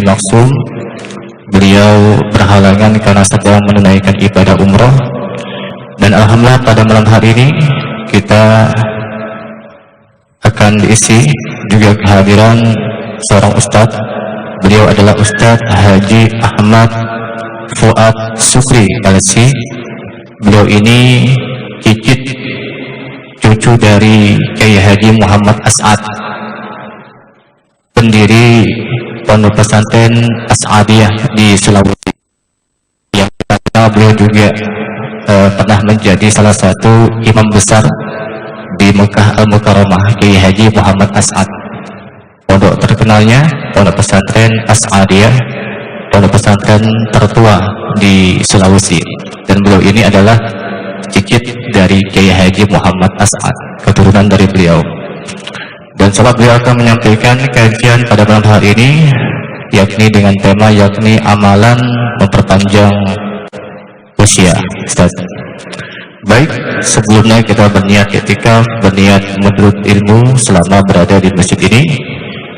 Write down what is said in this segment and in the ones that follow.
Maksum. Beliau berhalangan karena sedang menunaikan ibadah umroh. Dan alhamdulillah pada malam hari ini kita akan diisi juga kehadiran seorang ustadz. Beliau adalah Ustadz Haji Ahmad Fuad Sukri LC. Beliau ini cicit cucu dari Kiai Haji Muhammad As'ad, pendiri Pondok Pesantren As'adiyah di Sulawesi. Yang kita beliau juga pernah menjadi salah satu imam besar di Mekah Al-Mukarramah, Kiai Haji Muhammad As'ad. Pondok terkenalnya Pondok Pesantren As'adiyah, pondok pesantren tertua di Sulawesi. Dan beliau ini adalah cicit dari Kiai Haji Muhammad As'ad, keturunan dari beliau. Dan sobat, beliau akan menyampaikan kajian pada malam hari ini, yakni dengan tema amalan memperpanjang usia. Ustaz. Baik, sebelumnya kita berniat i'tikaf, berniat menuntut ilmu selama berada di masjid ini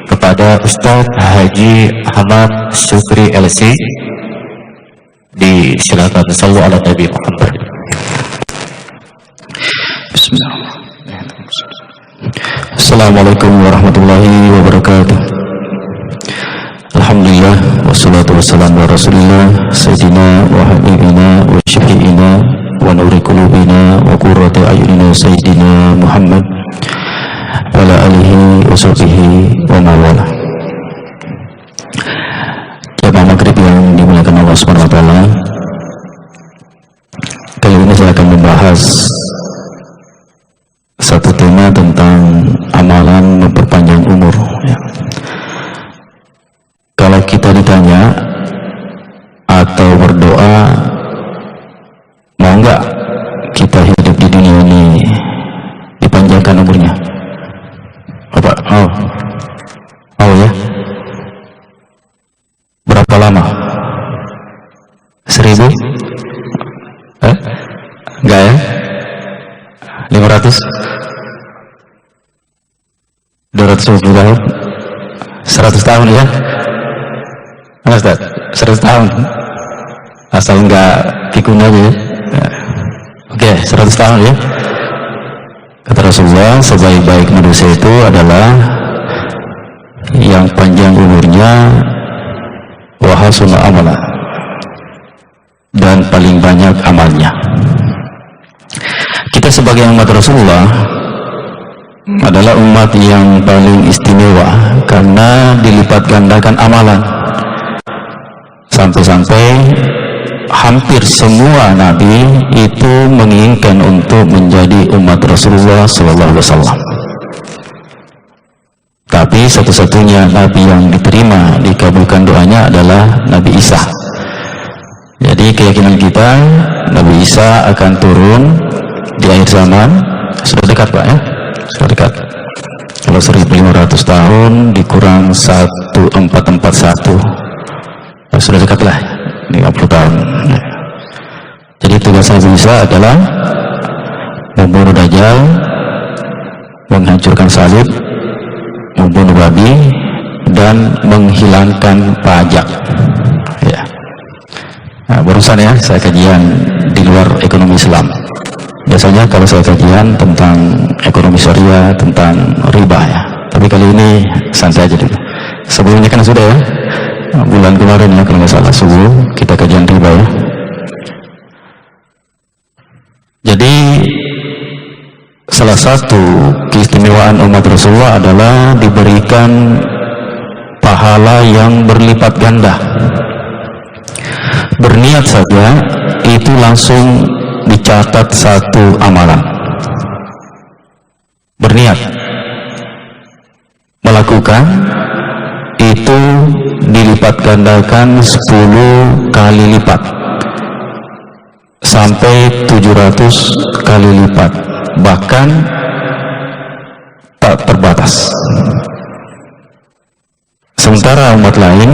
kepada Ustadz Haji Ahmad Sukri LC. Disilakan, sallu ala Nabi Muhammad. Bismillahirrahmanirrahim. Assalamualaikum warahmatullahi wabarakatuh. Alhamdulillah, wassalatu wassalamu ala Rasulillah Sayyidina wa habibina wa syafi'ina wa nuri qulubina wa qurrati a'yunina Sayyidina Muhammad wa ala alihi wa sahbihi wa mawala. Jamaah maghrib yang dimuliakan Allah Subhanahu wa taala, kali ini saya akan membahas satu tema tentang amalan memperpanjang umur, ya. Kalau kita ditanya atau berdoa, mau enggak kita hidup di dunia ini dipanjangkan umurnya? Apa? Oh ya? Berapa lama? 1000? Enggak ya? 500? 250 tahun? 100 tahun ya? Ustaz, 100 tahun? Asal enggak pikun aja ya? Oke, 100 tahun ya? Kata Rasulullah, sebaik-baik manusia itu adalah yang panjang umurnya wa hasuna amala, dan paling banyak amalnya. Kita sebagai umat Rasulullah adalah umat yang paling istimewa karena dilipat gandakan amalan. Sampai-sampai hampir semua nabi itu menginginkan untuk menjadi umat Rasulullah sallallahu alaihi wasallam. Tapi satu-satunya nabi yang diterima, dikabulkan doanya adalah Nabi Isa. Jadi keyakinan kita, Nabi Isa akan turun di akhir zaman. Sudah dekat Pak ya? Sudah dekat. Kalau 1500 tahun dikurang 1441, sudah dekat lah, 50 tahun. Jadi tugas Nabi Isa adalah membunuh Dajjal, menghancurkan salib, membunuh babi, dan menghilangkan pajak. Ya. Nah, barusan ya saya kajian di luar ekonomi Islam. Biasanya kalau saya kajian tentang ekonomi syariah, tentang riba ya. Tapi kali ini santai aja dulu. Sebelumnya kan sudah ya, bulan kemarin ya kalau nggak salah subuh kita kajian riba ya. Jadi salah satu keistimewaan umat Rasulullah adalah diberikan pahala yang berlipat ganda. Berniat saja itu langsung dicatat satu amalan. Berniat melakukan itu dilipat gandakan 10 kali lipat sampai 700 kali lipat, bahkan tak terbatas. Sementara umat lain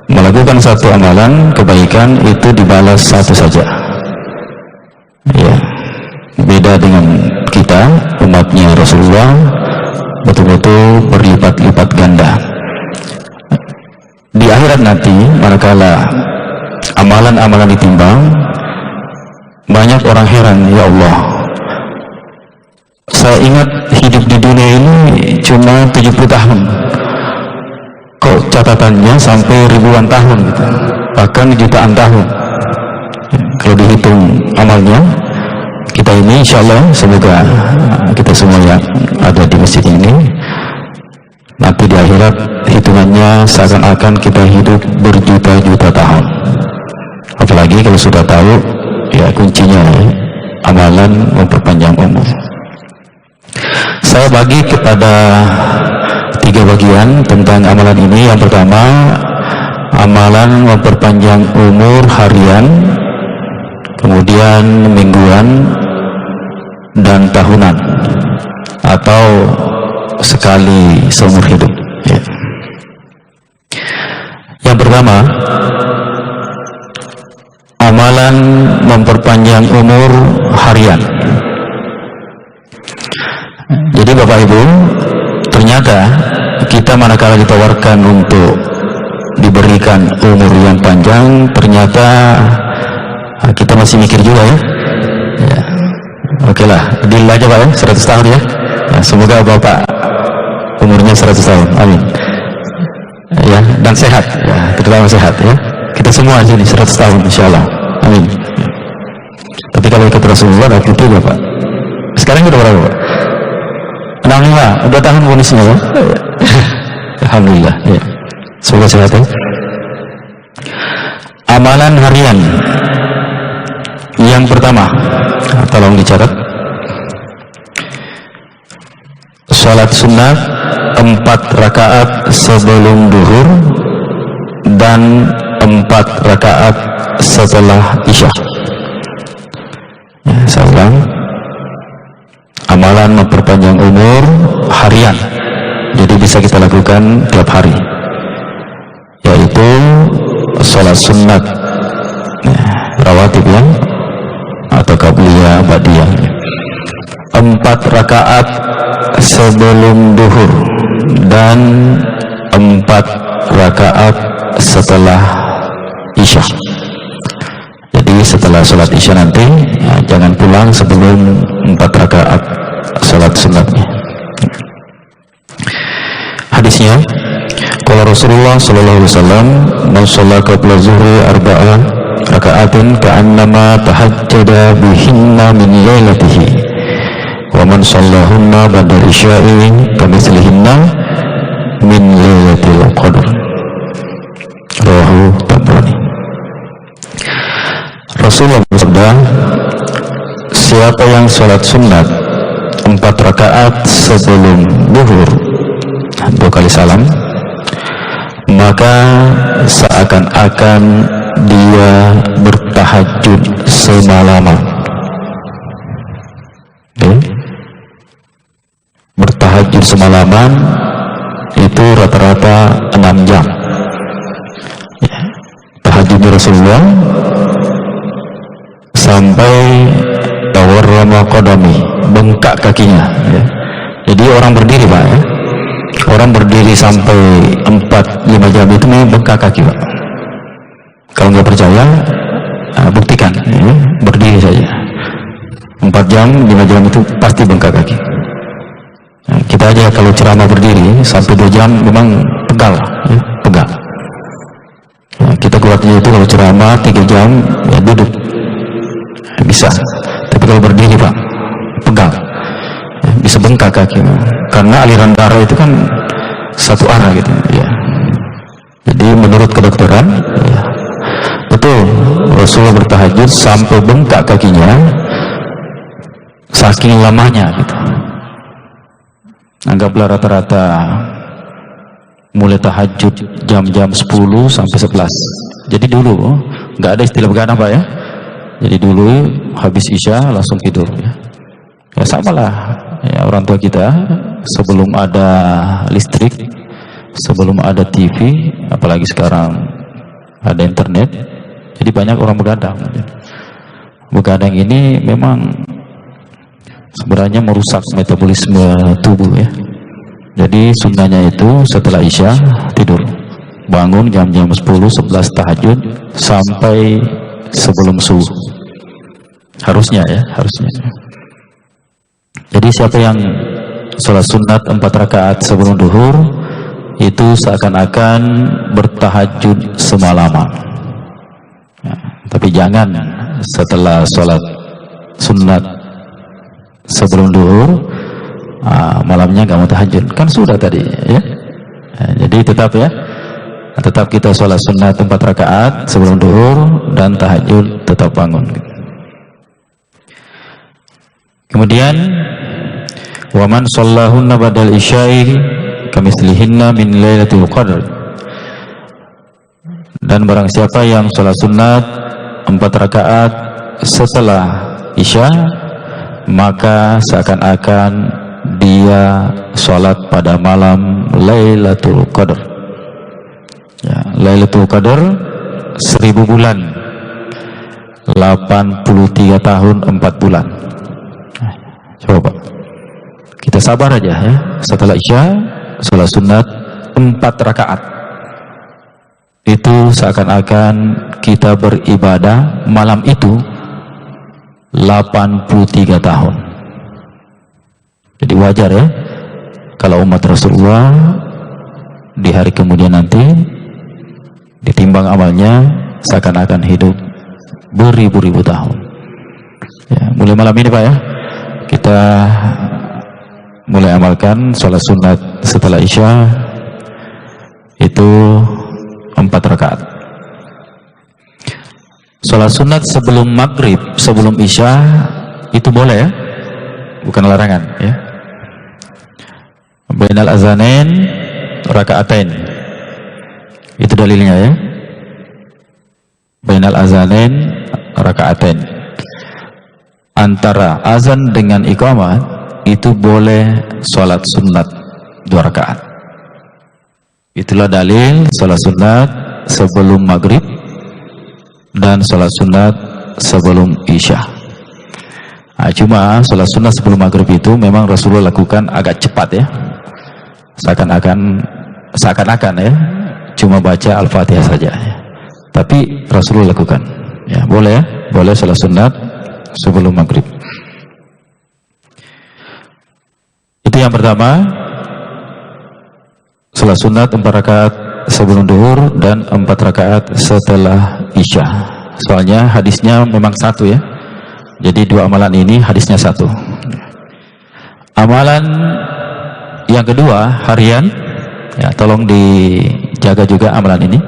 melakukan satu amalan kebaikan itu dibalas satu saja. Ya, beda dengan kita umatnya Rasulullah, betul-betul berlipat-lipat ganda. di akhirat nanti manakala amalan-amalan ditimbang, banyak orang heran, ya Allah, saya ingat hidup di dunia ini cuma 70 tahun, kok catatannya sampai ribuan tahun gitu, bahkan jutaan tahun. Kalau dihitung amalnya, kita ini insya Allah, semoga kita semua yang ada di masjid ini nanti di akhirat hitungannya seakan-akan kita hidup berjuta-juta tahun. Apalagi kalau sudah tahu ya kuncinya amalan memperpanjang umur. Saya bagi kepada 3 bagian tentang amalan ini. Yang pertama, amalan memperpanjang umur harian, kemudian mingguan dan tahunan, atau sekali seumur hidup ya. Yang pertama, amalan memperpanjang umur harian. Jadi Bapak Ibu, ternyata kita manakala ditawarkan untuk diberikan umur yang panjang, ternyata kita masih mikir juga ya. Oke lah, deal aja Pak ya, 100 tahun ya. Semoga Bapak umurnya 100 tahun, amin. Ya, dan sehat, ya, terutama sehat ya. Kita semua di sini 100 tahun insyaallah, amin. Tapi kalau ikut Rasulullah, aku juga Pak. Sekarang udah berapa Pak? 65, udah tahun bonusnya ya. Alhamdulillah ya. Semoga sehat ya. Amalan harian yang pertama, tolong dicatat. Salat sunnah 4 rakaat sebelum duhur dan 4 rakaat setelah isya. Ya, saya ulang. Amalan memperpanjang umur harian, jadi bisa kita lakukan tiap hari, yaitu sholat sunat ya, rawatib ya, atau qabliyah ba'diyah, 4 rakaat sebelum duhur dan 4 rakaat setelah isya. Jadi setelah sholat isya nanti ya, jangan pulang sebelum 4 rakaat sholat sunatnya. Hadisnya, qala Rasulullah sallallahu alaihi wasallam, man shalla qabla zuhri 4 raka'atin ka'annama tahajjada bihinna min lailatihi wa man shallahunna ba'da isya'i kamitslihinna min lailatul qadr. Rawahu Tabrani. Rasulullah bersabda, siapa yang sholat sunat 4 rakaat sebelum duhur 2 kali salam, maka seakan-akan dia bertahajud semalaman. Bertahajud semalaman itu rata-rata 6 jam. Tahajudnya Rasulullah sampai tawarrama qadami, bengkak kakinya ya. Jadi orang berdiri Pak ya, orang berdiri sampai 4-5 jam itu memang bengkak kaki Pak. Kalau nggak percaya buktikan ya, berdiri saja 4 jam 5 jam itu pasti bengkak kaki. Nah, kita aja kalau ceramah berdiri sampai 2 jam memang pegal ya, pegal. Nah, kita kuatnya itu kalau ceramah 3 jam ya duduk bisa, tapi kalau berdiri Pak pegang ya, bisa bengkak kaki karena aliran darah itu kan satu arah gitu ya. Jadi menurut kedokteran ya, betul Rasulullah bertahajud sampai bengkak kakinya saking lamanya gitu. Anggaplah rata-rata mulai tahajud jam-jam 10 sampai 11. Jadi dulu nggak ada istilah begadang Pak ya. Jadi dulu habis isya langsung tidur ya. Ya samalah ya, orang tua kita sebelum ada listrik, sebelum ada TV, apalagi sekarang ada internet, jadi banyak orang begadang. Begadang ini memang sebenarnya merusak metabolisme tubuh ya. Jadi sunnahnya itu setelah isya tidur bangun jam-jam 10-11 tahajud sampai sebelum subuh. Harusnya ya, harusnya. Jadi siapa yang sholat sunat 4 rakaat sebelum duhur, itu seakan-akan bertahajud semalaman. Tapi jangan setelah sholat sunat sebelum duhur, malamnya nggak mau tahajud, kan sudah tadi ya. Jadi tetap ya, tetap kita sholat sunat 4 rakaat sebelum duhur dan tahajud tetap bangun. Kemudian waman shallahunna badal isya'i kamitslihinna min lailatul qadr, dan barang siapa yang sholat sunat 4 rakaat setelah isya, maka seakan-akan dia sholat pada malam Lailatul Qadar. Ya, Lailatul Qadar 1000 bulan, 83 tahun 4 bulan. Coba kita sabar aja ya, setelah isya sholat sunat 4 rakaat, itu seakan-akan kita beribadah malam itu 83 tahun. Jadi wajar ya kalau umat Rasulullah di hari kemudian nanti ditimbang amalnya seakan-akan hidup beribu-ribu tahun. Ya, mulai malam ini Pak ya, kita mulai amalkan sholat sunat setelah isya itu 4 rakaat. Sholat sunat sebelum maghrib, sebelum isya itu boleh ya, bukan larangan ya. Bainal azanain rakaatain, itu dalilnya ya. Bainal azanain rakaatain, antara azan dengan iqamah itu boleh sholat sunat 2 rakaat. Itulah dalil sholat sunat sebelum maghrib dan sholat sunat sebelum isya. Nah, cuma sholat sunat sebelum maghrib itu memang Rasulullah lakukan agak cepat ya, seakan-akan ya, cuma baca Al-Fatihah saja ya. Tapi Rasulullah lakukan ya, boleh ya, boleh sholat sunat sebelum maghrib. Itu yang pertama, sholat sunat 4 rakaat sebelum duhur dan 4 rakaat setelah isya. Soalnya hadisnya memang satu ya, jadi 2 amalan ini hadisnya satu. Amalan yang kedua harian ya, tolong dijaga juga amalan ini.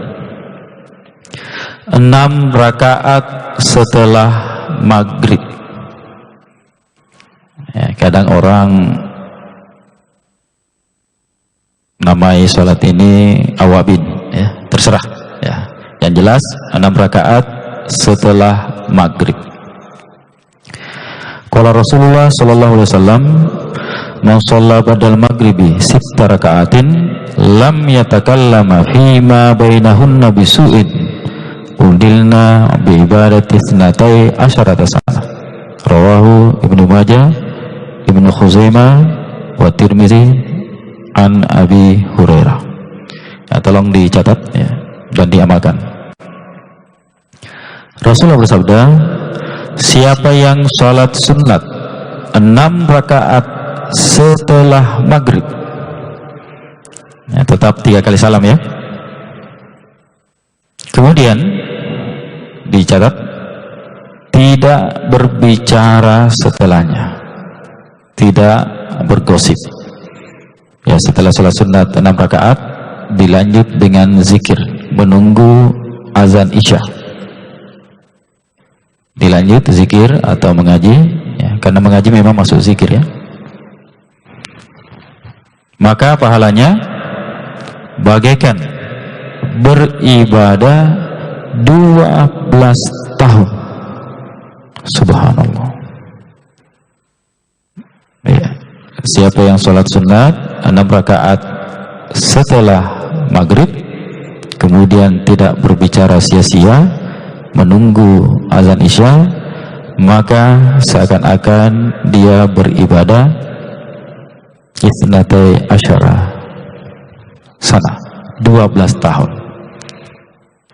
6 rakaat setelah maghrib ya, kadang orang namai sholat ini awabin ya, terserah ya. Yang jelas 6 rakaat setelah maghrib. Qala Rasulullah sallallahu alaihi wasallam, man shalla badal maghribi 6 rakaatin lam yatakallama fima bainahunna bisu'in udilna bi ibadati 12 sanah. Rawahu Ibnu Majah, Ibnu Khuzaimah wa Tirmizi an Abi Hurairah. Ya, tolong dicatat ya, dan diamalkan. Rasulullah bersabda, siapa yang sholat sunat 6 rakaat setelah maghrib ya, tetap 3 kali salam ya, kemudian dicatat tidak berbicara setelahnya, tidak bergosip ya. Setelah sholat sunat 6 rakaat dilanjut dengan zikir menunggu azan isya, dilanjut zikir atau mengaji ya, karena mengaji memang masuk zikir ya. Maka pahalanya bagaikan beribadah 12 tahun. Subhanallah ya. Siapa yang sholat sunat 6 rakaat setelah maghrib kemudian tidak berbicara sia-sia menunggu azan isya, maka seakan-akan dia beribadah 12 sana, 12 tahun.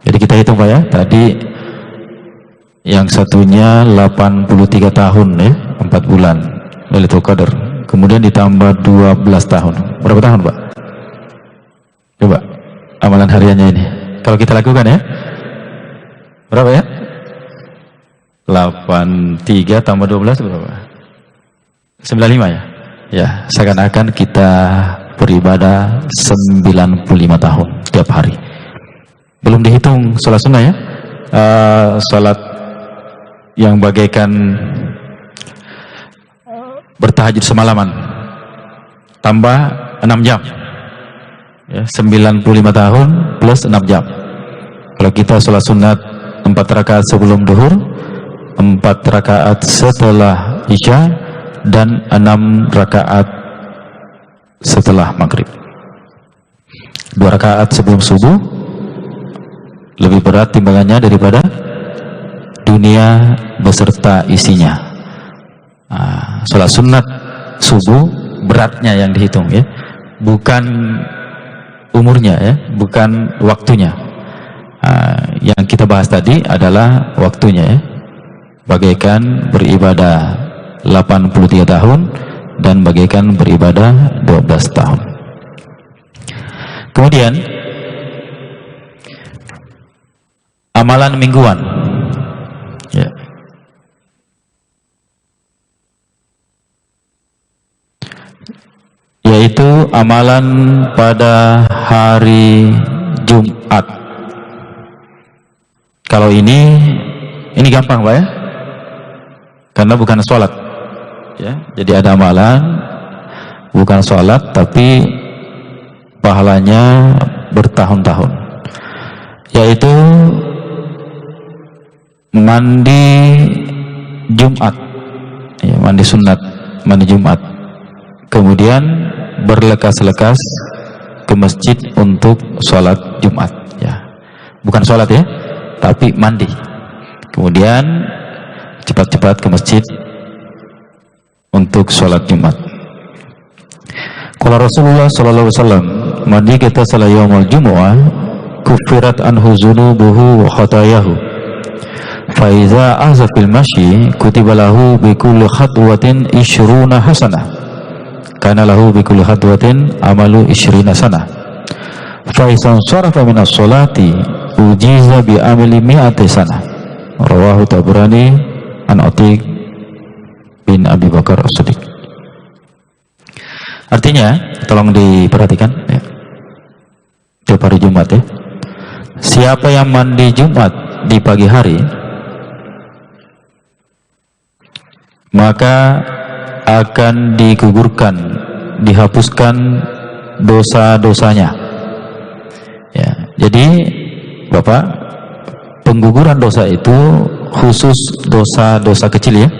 Jadi kita hitung Pak ya, tadi yang satunya 83 tahun ya, 4 bulan Lailatul Qadar. Kemudian ditambah 12 tahun. Berapa tahun Pak? Coba amalan hariannya ini. Kalau kita lakukan ya. Berapa ya? 83 tambah 12 berapa? 95 ya? Ya, seakan-akan kita beribadah 95 tahun tiap hari. Belum dihitung sholat sunnah ya. Sholat yang bagaikan bertahajud semalaman tambah 6 jam ya, 95 tahun plus 6 jam. Kalau kita sholat sunat 4 rakaat sebelum duhur, 4 rakaat setelah isya, dan 6 rakaat setelah maghrib. 2 rakaat sebelum subuh lebih berat timbangannya daripada dunia beserta isinya. Sholat sunat subuh beratnya yang dihitung ya, bukan umurnya ya, bukan waktunya. Yang kita bahas tadi adalah waktunya ya, bagaikan beribadah 83 tahun dan bagaikan beribadah 12 tahun. Kemudian amalan mingguan ya. Yaitu amalan pada hari Jumat. Kalau ini gampang Pak ya, karena bukan sholat ya. Jadi ada amalan bukan sholat tapi pahalanya bertahun-tahun, yaitu mandi Jumat ya, mandi sunat, mandi Jumat, kemudian berlekas-lekas ke masjid untuk sholat Jumat ya, bukan sholat ya, tapi mandi, kemudian cepat-cepat ke masjid untuk sholat Jumat. Kalau Rasulullah sallallahu alaihi wasallam mandi kita salat yaumul jumu'ah kufirat anhu dzunubuhu wa khatayahu fa iza ahza fil masyi kutiba lahu bi kulli khatwatin 20 hasanah kana lahu bi kulli khatwatin amalu 20 sanah fa iza sarafa min as-salati ujiza bi amali 100 sanah. Rawahu Tabrani an Atiq bin Abi Bakar As-Siddiq. Artinya, tolong diperhatikan ya, tiap hari Jumat ya, siapa yang mandi Jumat di pagi hari, maka akan digugurkan, dihapuskan dosa-dosanya ya. Jadi Bapak, pengguguran dosa itu khusus dosa-dosa kecil ya.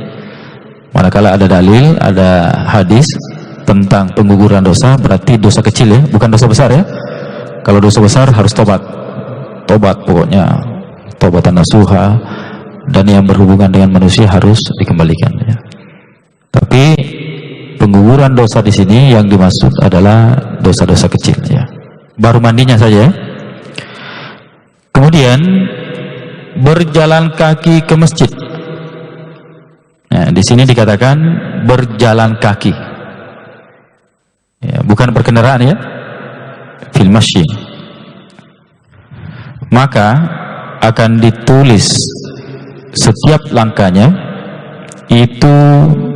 Manakala ada dalil, ada hadis tentang pengguguran dosa, berarti dosa kecil ya, bukan dosa besar ya. Kalau dosa besar harus tobat pokoknya, tobatan nasuha, dan yang berhubungan dengan manusia harus dikembalikan ya. Tapi pengguguran dosa di sini yang dimaksud adalah dosa-dosa kecil ya. Baru mandinya saja ya. Kemudian berjalan kaki ke masjid. Nah, di sini dikatakan berjalan kaki, ya, bukan berkendaraan ya, fil masyi. Maka akan ditulis setiap langkahnya itu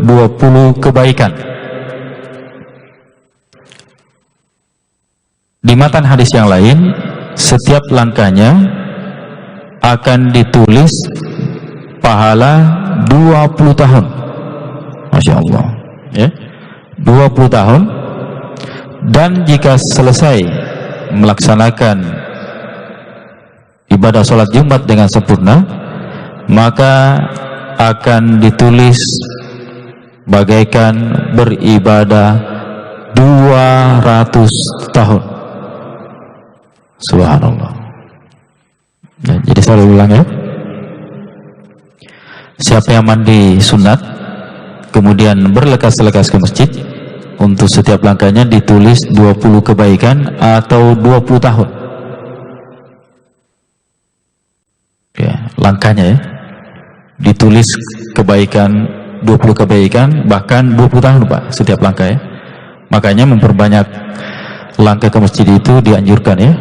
20 kebaikan. Di matan hadis yang lain, setiap langkahnya akan ditulis pahala 20 tahun. Masya Allah ya, 20 tahun. Dan jika selesai melaksanakan ibadah sholat Jumat dengan sempurna, maka akan ditulis bagaikan beribadah 200 tahun. Subhanallah. Nah, jadi saya ulang ya, siapa yang mandi sunat kemudian berlekas-lekas ke masjid, untuk setiap langkahnya ditulis 20 kebaikan atau 20 tahun. langkahnya ya. Ditulis kebaikan, 20 kebaikan, bahkan 20 tahun Pak, setiap langkah ya. Makanya memperbanyak langkah ke masjid itu dianjurkan ya.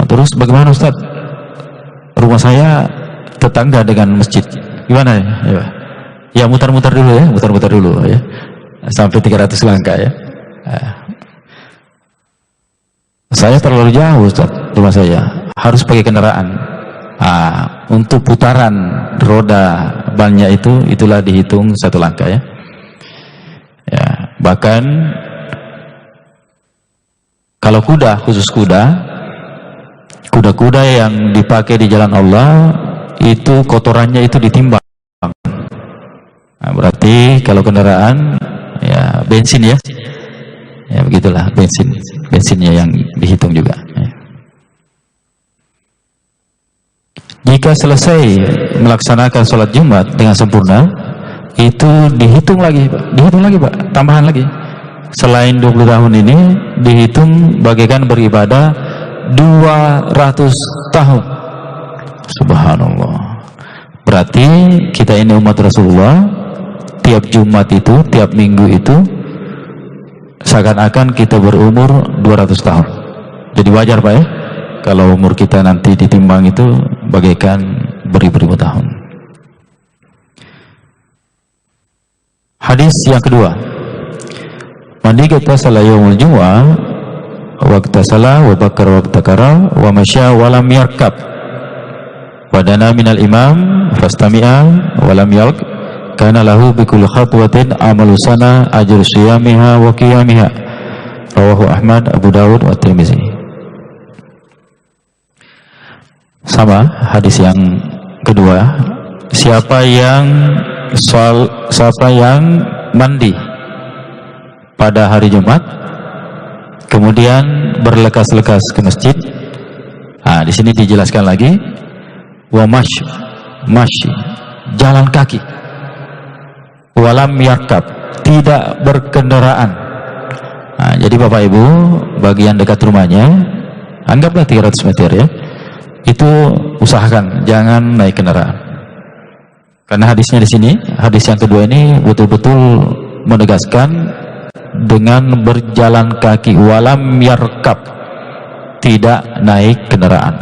Terus bagaimana Ustaz? Rumah saya tetangga dengan masjid. Gimana ya? Ya mutar-mutar dulu ya, mutar-mutar dulu ya. Sampai 300 langkah ya. Saya terlalu jauh Ustaz, rumah saya. Harus pakai kendaraan. Untuk putaran roda bannya itulah dihitung 1 langkah ya. Ya, bahkan kalau kuda, khusus kuda-kuda yang dipakai di jalan Allah itu kotorannya itu ditimbang. Nah, berarti kalau kendaraan ya bensin ya. Ya begitulah, bensinnya yang dihitung juga ya. Jika selesai melaksanakan sholat Jumat dengan sempurna, itu dihitung lagi Pak, tambahan lagi. Selain 20 tahun ini, dihitung bagaikan beribadah 200 tahun. Subhanallah. Berarti kita ini umat Rasulullah, tiap Jumat itu, tiap minggu itu, seakan-akan kita berumur 200 tahun. Jadi wajar Pak ya, kalau umur kita nanti ditimbang itu bagaikan beribu-ribu tahun. Hadis yang kedua, mandi kita salah yaumul jumu'ah waqta salah wa bakar waqta kara wa masya wa lam yarkab wa dana minal imam fastami'a wa lam yalq kana lahu bi kulli khatwatin amalu sana ajru siyamiha wa qiyamiha. Rawahu Ahmad, Abu Dawud wa Tirmizi. Sama hadis yang kedua, siapa yang mandi pada hari Jumat kemudian berlekas-lekas ke masjid. Di sini dijelaskan lagi, wa masy jalan kaki, walam yarkab tidak berkendaraan. Jadi Bapak Ibu, bagian dekat rumahnya anggaplah 300 meter ya, itu usahakan jangan naik kendaraan. Karena hadisnya di sini, hadis yang kedua ini betul-betul menegaskan dengan berjalan kaki, walam yarkab, tidak naik kendaraan.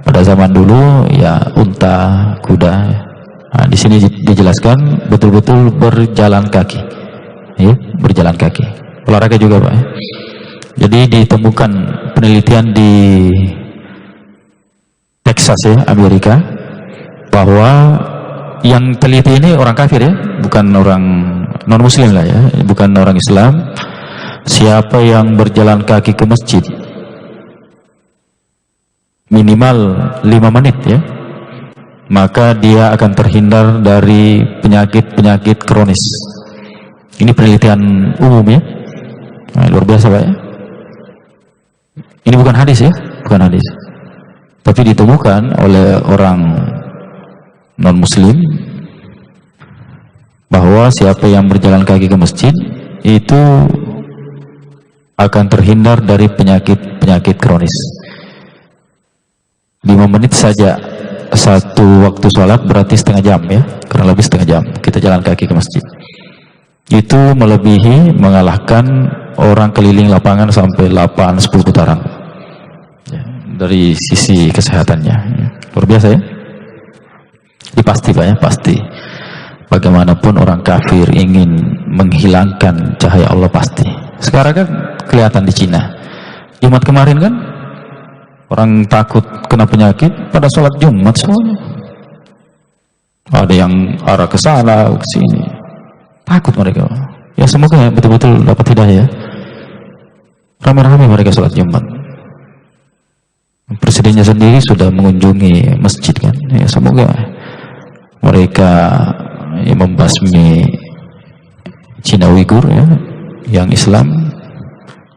Pada zaman dulu ya unta, kuda. Di sini dijelaskan betul-betul berjalan kaki, ya, berjalan kaki. Olahraga juga Pak. Jadi ditemukan penelitian di Texas ya, Amerika, bahwa yang teliti ini orang kafir ya, bukan orang non muslim lah ya, bukan orang Islam. Siapa yang berjalan kaki ke masjid minimal 5 menit ya, maka dia akan terhindar dari penyakit-penyakit kronis. Ini penelitian umum ya. Luar biasa Pak ya. Ini bukan hadis ya, bukan hadis, tapi ditemukan oleh orang non muslim bahwa siapa yang berjalan kaki ke masjid itu akan terhindar dari penyakit kronis. 5 menit saja satu waktu sholat berarti setengah jam ya, kurang lebih setengah jam kita jalan kaki ke masjid. Itu melebihi mengalahkan orang keliling lapangan sampai 8-10 putaran ya, dari sisi kesehatannya ya. Luar biasa ya. Ini pasti Pak ya, pasti. Bagaimanapun orang kafir ingin menghilangkan cahaya Allah pasti. Sekarang kan kelihatan di Cina. Jumat kemarin kan orang takut kena penyakit pada sholat Jumat semuanya. Ada yang arah ke sana, ke sini. Takut mereka. Ya semoga betul-betul dapat hidayah. Ramai-ramai mereka sholat Jumat. Presidennya sendiri sudah mengunjungi masjid kan. Ya semoga mereka membasmi Cina Uighur ya, yang Islam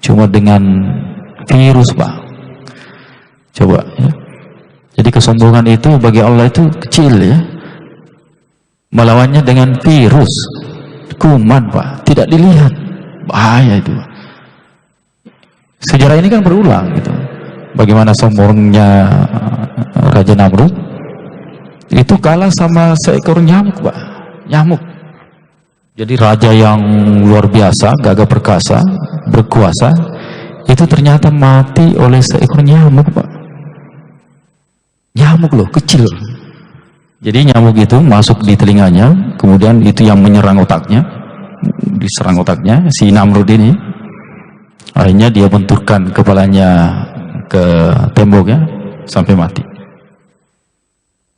cuma dengan virus Pak. Coba ya. Jadi kesombongan itu bagi Allah itu kecil ya. Melawannya dengan virus, kuman Pak, tidak dilihat. Bahaya itu. Sejarah ini kan berulang gitu. Bagaimana sombongnya Raja Namrud itu kalah sama seekor nyamuk, Pak. Nyamuk. Jadi raja yang luar biasa, gagah perkasa, berkuasa, itu ternyata mati oleh seekor nyamuk, Pak. Nyamuk loh, kecil. Jadi nyamuk itu masuk di telinganya, kemudian itu yang menyerang otaknya, diserang otaknya si Namrud ini. Akhirnya dia benturkan kepalanya ke tembok ya, sampai mati.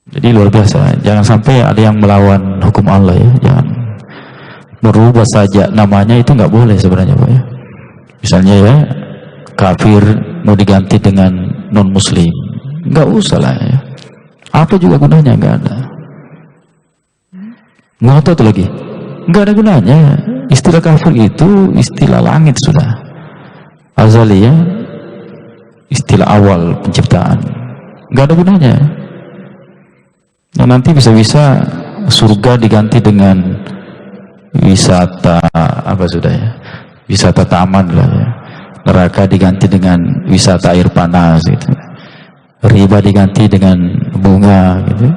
Jadi luar biasa. Jangan sampai ada yang melawan hukum Allah ya. Jangan merubah saja namanya, itu nggak boleh sebenarnya, Pak ya. Misalnya ya, kafir mau diganti dengan non muslim, nggak usah lah ya. Apa juga gunanya? Nggak ada. Ngotot lagi, nggak ada gunanya. Istilah kafir itu istilah langit sudah, azali ya, istilah awal penciptaan, nggak ada gunanya. Nah, nanti bisa-bisa surga diganti dengan wisata apa sudah ya, wisata taman lah ya. Neraka diganti dengan wisata air panas gitu. Riba diganti dengan bunga gitu.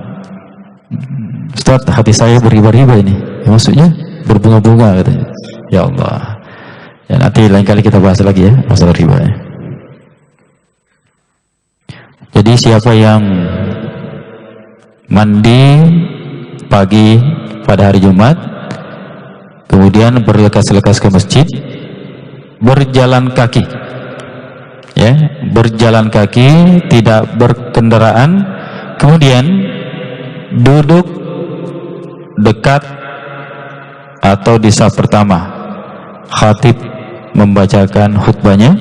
Ustaz, hati saya beriba-riba ini ya, maksudnya berbunga-bunga katanya. Ya Allah ya, nanti lain kali kita bahas lagi ya masalah riba ya. Jadi siapa yang mandi pagi pada hari Jumat, kemudian berlekas-lekas ke masjid, berjalan kaki ya, berjalan kaki, tidak berkendaraan, kemudian duduk dekat atau di saf pertama, khatib membacakan khutbahnya,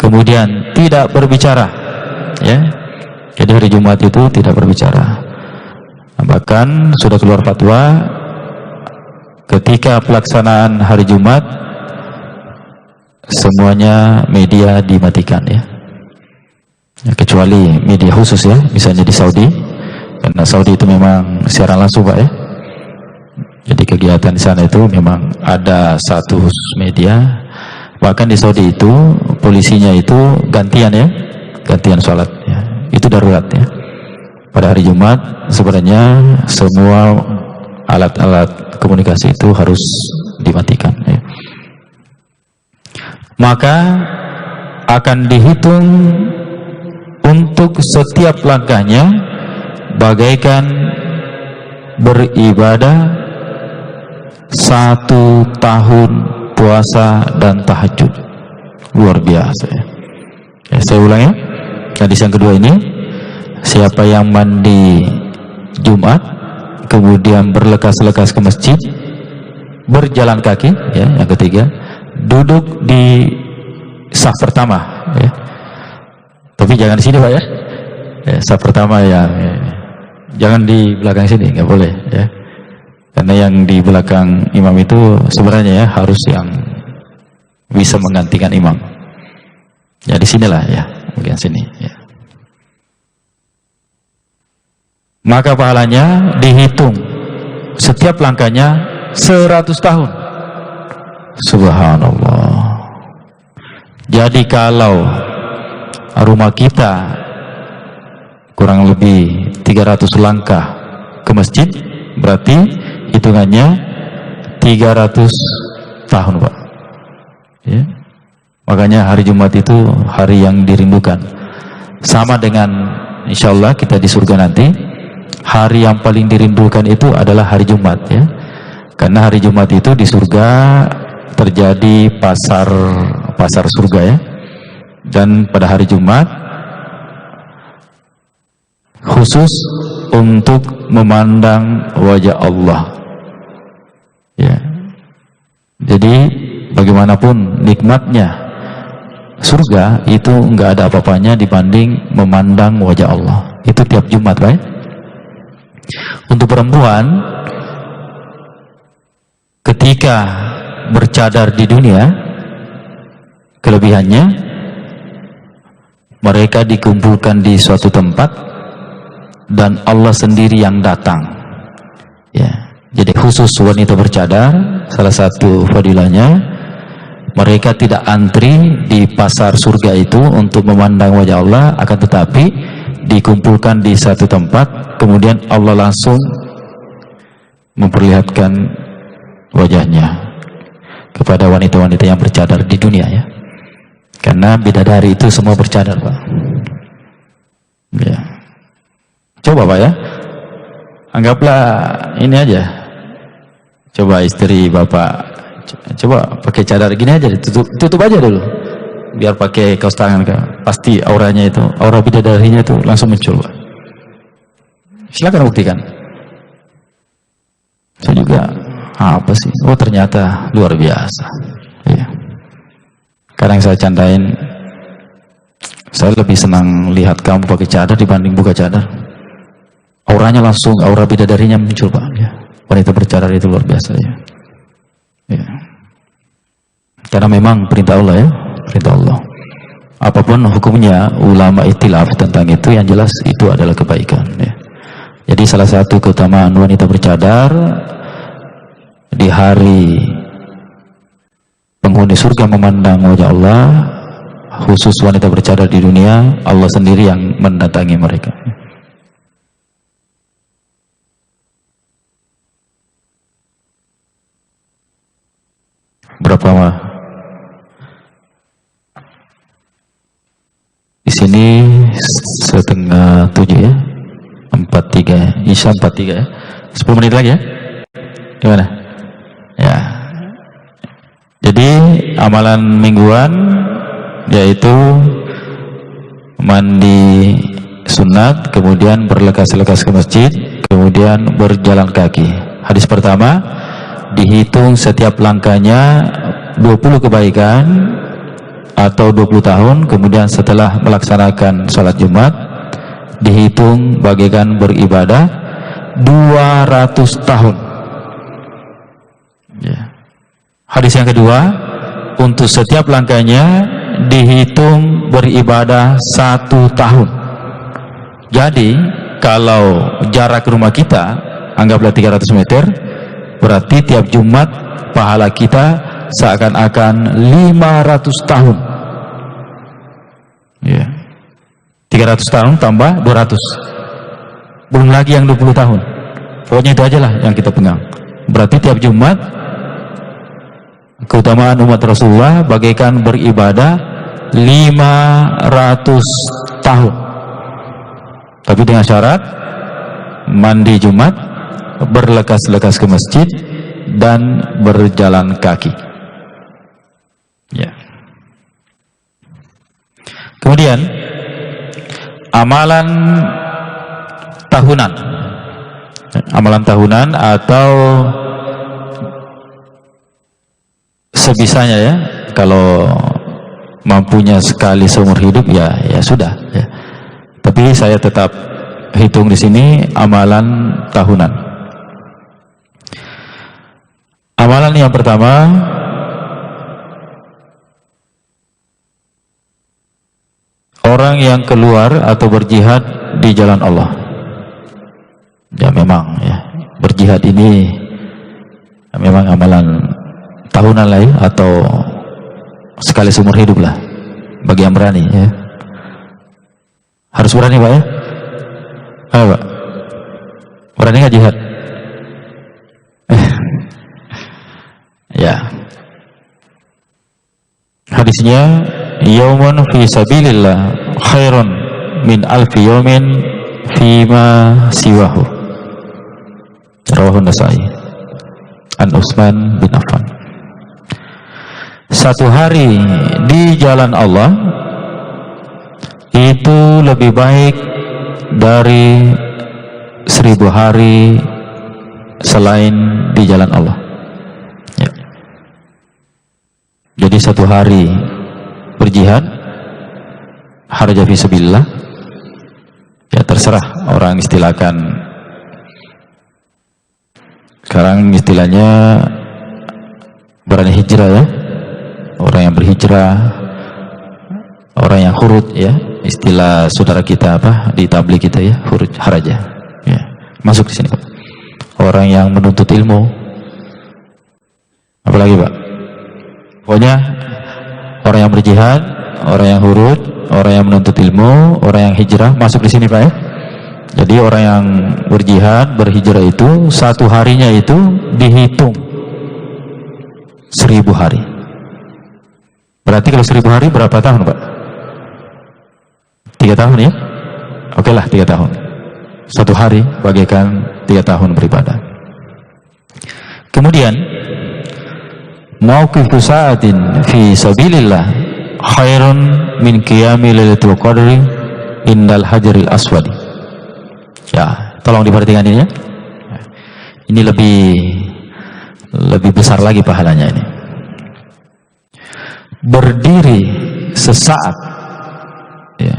kemudian tidak berbicara ya. Jadi hari Jumat itu tidak berbicara. Bahkan sudah keluar fatwa ketika pelaksanaan hari Jumat semuanya media dimatikan ya, kecuali media khusus ya, misalnya di Saudi, karena Saudi itu memang siaran langsung Pak ya. Jadi kegiatan di sana itu memang ada satu khusus media. Bahkan di Saudi itu polisinya itu gantian ya, gantian sholat ya. Itu darurat ya. Pada hari Jumat sebenarnya semua alat-alat komunikasi itu harus dimatikan ya. Maka akan dihitung untuk setiap langkahnya bagaikan beribadah 1 tahun puasa dan tahajud. Luar biasa ya. Saya ulang ya. Hadis yang kedua ini, siapa yang mandi Jumat kemudian berlekas-lekas ke masjid, berjalan kaki ya, yang ketiga duduk di saf pertama ya. Tapi jangan di sini Pak ya, saf pertama ya. Jangan di belakang sini, nggak boleh ya. Karena yang di belakang imam itu sebenarnya ya harus yang bisa menggantikan imam. Ya di sinilah ya, bagian sini ya. Maka pahalanya dihitung setiap langkahnya 100 tahun. Subhanallah. Jadi kalau rumah kita kurang lebih 300 langkah ke masjid, berarti hitungannya 300 tahun Pak ya. Makanya hari Jumat itu hari yang dirindukan. Sama dengan insyaallah kita di surga nanti, hari yang paling dirindukan itu adalah hari Jumat ya. Karena hari Jumat itu di surga terjadi pasar surga ya. Dan pada hari Jumat khusus untuk memandang wajah Allah ya. Jadi bagaimanapun nikmatnya surga itu nggak ada apa-apanya dibanding memandang wajah Allah. Itu tiap Jumat Pak. Untuk perempuan ketika bercadar di dunia, kelebihannya mereka dikumpulkan di suatu tempat dan Allah sendiri yang datang ya. Jadi khusus wanita bercadar, salah satu fadilahnya mereka tidak antri di pasar surga itu untuk memandang wajah Allah, akan tetapi dikumpulkan di satu tempat, kemudian Allah langsung memperlihatkan wajahnya kepada wanita-wanita yang bercadar di dunia ya. Karena bidadari itu semua bercadar, Pak. Ya. Coba Pak ya, anggaplah ini aja. Coba istri Bapak, coba pakai cadar gini aja, tutup aja dulu. Biar pakai kaos tangan, pasti auranya itu, aura bidadarinya itu langsung muncul, Pak. Silakan buktikan. Saya juga, apa sih? Oh ternyata luar biasa. Ya. Kadang saya candain, saya lebih senang lihat kamu pakai cadar dibanding buka cadar. Auranya langsung, aura bidadarinya muncul, Pak. Ya. Wanita bercadar itu luar biasa ya. Ya. Karena memang perintah Allah ya, perintah Allah. Apapun hukumnya, ulama ikhtilaf tentang itu, yang jelas itu adalah kebaikan. Ya. Jadi salah satu keutamaan wanita bercadar di hari penghuni surga memandang wajah Allah, khusus wanita bercadar di dunia, Allah sendiri yang mendatangi mereka. Berapa lama? Di sini 6:30 ya, 4:03, Isya 4:03 ya, 10 menit lagi ya. Gimana? Ya. Jadi amalan mingguan yaitu mandi sunat, kemudian berlekas-lekas ke masjid, kemudian berjalan kaki. Hadis pertama, dihitung setiap langkahnya 20 kebaikan atau 20 tahun, kemudian setelah melaksanakan sholat Jumat dihitung bagaikan beribadah 200 tahun. Ya. Hadis yang kedua, untuk setiap langkahnya dihitung beribadah 1 tahun. Jadi kalau jarak rumah kita anggaplah 300 meter, berarti tiap Jumat pahala kita seakan-akan 500 tahun. Ya. 300 tahun tambah 200. Belum lagi yang 20 tahun. Pokoknya itu aja lah yang kita pegang. Berarti tiap Jumat keutamaan umat Rasulullah bagaikan beribadah 500 tahun. Tapi dengan syarat mandi Jumat, berlekas-lekas ke masjid, dan berjalan kaki. Ya. Kemudian amalan tahunan. Amalan tahunan atau sebisanya ya, kalau mampunya sekali seumur hidup ya sudah ya. Tapi saya tetap hitung di sini amalan tahunan. Amalan yang pertama, orang yang keluar atau berjihad di jalan Allah. Ya memang ya, berjihad ini memang amalan tahunan lah ya, atau sekali seumur hidup lah bagi yang berani ya. Harus berani Pak ya. Ayo Pak, berani nggak jihad? Ya. Hadisnya, yaumun fi sabilillah khairun min alfi yaumin fima siwahu. Rawahu Nasa'i an Utsman bin Affan. Satu hari di jalan Allah itu lebih baik dari 1000 hari selain di jalan Allah. Ya. Jadi satu hari berjihad, harja fi sabilillah, ya terserah orang istilahkan. Sekarang istilahnya berani hijrah ya, orang yang berhijrah, orang yang khurud ya, istilah saudara kita apa di tabligh kita ya, khurud haraja ya, masuk di sini Pak. Orang yang menuntut ilmu, apalagi Pak, pokoknya Orang yang berjihad, orang yang hurud, orang yang menuntut ilmu, orang yang hijrah masuk di sini Pak ya. Jadi orang yang berjihad, berhijrah itu satu harinya itu dihitung 1000 hari. Berarti kalau 1000 hari berapa tahun Pak? 3 tahun ya? Oke lah 3 tahun. Satu hari bagaikan 3 tahun beribadah. Kemudian mauqifu sa'atin fi sabilillah khairun min qiyami lailatul qadri indal hajaril aswad. Ya, tolong diperhatikan ini ya. Ini lebih besar lagi pahalanya ini. Berdiri sesaat, ya.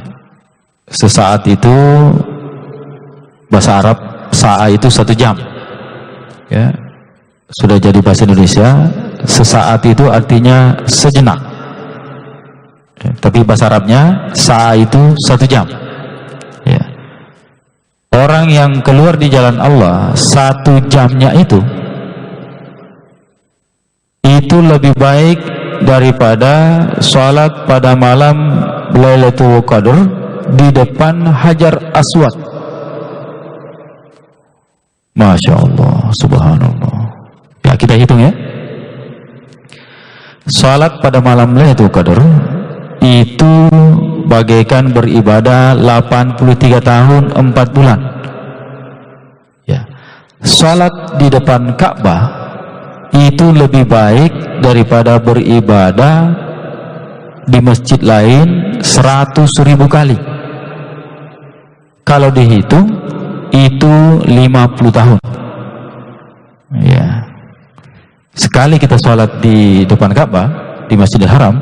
Sesaat itu bahasa Arab, sa'a itu 1 jam. Ya. Sudah jadi bahasa Indonesia, sesaat itu artinya sejenak. Ya. Tapi bahasa Arabnya sa'a itu 1 jam. Ya. Orang yang keluar di jalan Allah 1 jamnya itu lebih baik daripada sholat pada malam Lailatul Qadar di depan Hajar Aswad. Masya Allah, subhanallah. Ya kita hitung ya. Sholat pada malam Lailatul Qadar itu bagaikan beribadah 83 tahun 4 bulan. Ya. Sholat di depan Ka'bah itu lebih baik daripada beribadah di masjid lain 100.000 kali. Kalau dihitung itu 50 tahun. Ya. Sekali kita sholat di depan Ka'bah di Masjidil Haram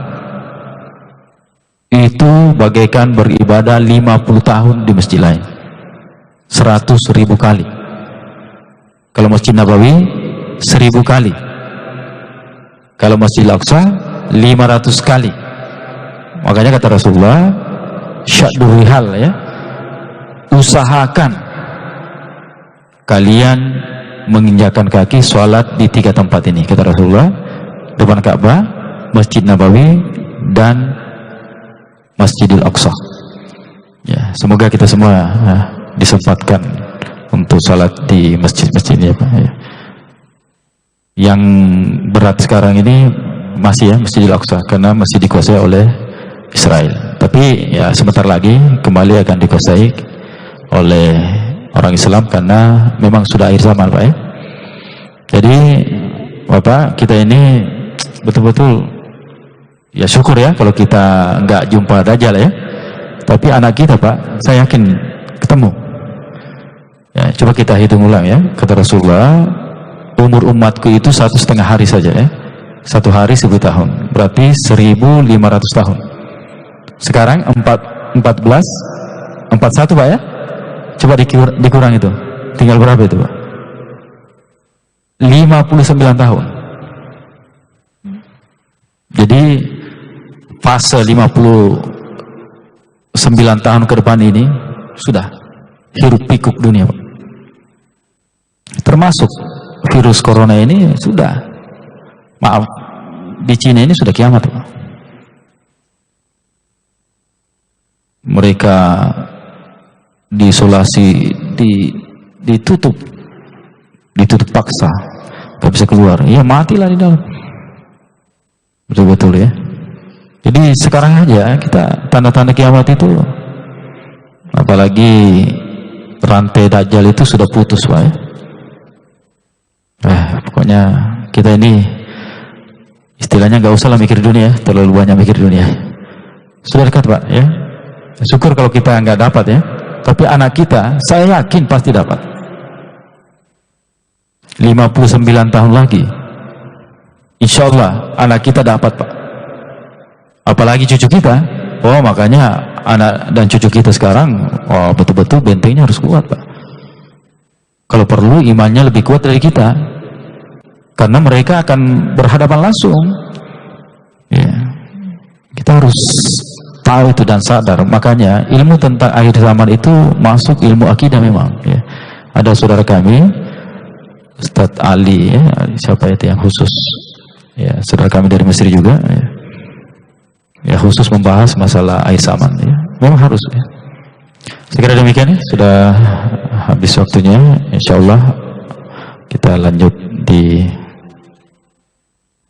itu bagaikan beribadah 50 tahun di masjid lain 100.000 kali. Kalau Masjid Nabawi 1000 kali. Kalau Masjidil Aqsa 500 kali. Makanya kata Rasulullah, syaddu rihal ya, usahakan kalian menginjakkan kaki sholat di 3 tempat ini, kata Rasulullah, depan Ka'bah, Masjid Nabawi, dan Masjidil Aqsa. Ya, semoga kita semua disempatkan untuk sholat di masjid-masjid ini ya Pak. Ya. Yang berat sekarang ini masih ya Masjidil Aqsa, karena masih dikuasai oleh Israel. Tapi ya sebentar lagi kembali akan dikuasai oleh orang Islam karena memang sudah akhir zaman Pak ya. Jadi Bapak, kita ini betul-betul ya syukur ya kalau kita nggak jumpa Dajjal ya. Tapi anak kita Pak, saya yakin ketemu. Ya, coba kita hitung ulang ya. Kata Rasulullah, umur umatku itu 1,5 hari saja ya. 1 hari 1000 tahun. Berarti 1.500 tahun. Sekarang 41 Pak ya. Coba dikurang itu. Tinggal berapa itu Pak? 59 tahun. Jadi fase 59 tahun ke depan ini sudah hiruk pikuk dunia Pak. Termasuk virus corona ini sudah, maaf, di Cina ini sudah kiamat Pak. Mereka diisolasi, ditutup paksa, gak bisa keluar, ya matilah di dalam. Betul-betul ya. Jadi sekarang aja kita tanda-tanda kiamat itu, apalagi rantai Dajjal itu sudah putus Pak ya. Pokoknya kita ini istilahnya nggak usah lah mikir dunia, terlalu banyak mikir dunia. Sudah dekat Pak ya. Syukur kalau kita nggak dapat ya. Tapi anak kita, saya yakin pasti dapat. 59 tahun lagi, insya Allah anak kita dapat Pak. Apalagi cucu kita. Oh makanya anak dan cucu kita sekarang, oh betul-betul bentengnya harus kuat Pak. Kalau perlu imannya lebih kuat dari kita, karena mereka akan berhadapan langsung. Ya. Kita harus tahu itu dan sadar. Makanya ilmu tentang akhir zaman itu masuk ilmu akidah memang. Ya. Ada saudara kami, Ustadz Ali, ya, siapa itu yang khusus? Ya, saudara kami dari Mesir juga. Ya. ya khusus membahas masalah air saman ya. Memang harus ya. Sekira demikian ya, sudah habis waktunya. Insyaallah kita lanjut di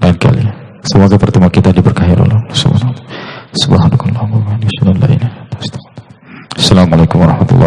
lain kali. Semoga pertemuan kita diberkahi Allah Subhanahu wa ta'ala. Subhanakallahumma wa bihamdika, Assalamualaikum warahmatullahi wabarakatuh.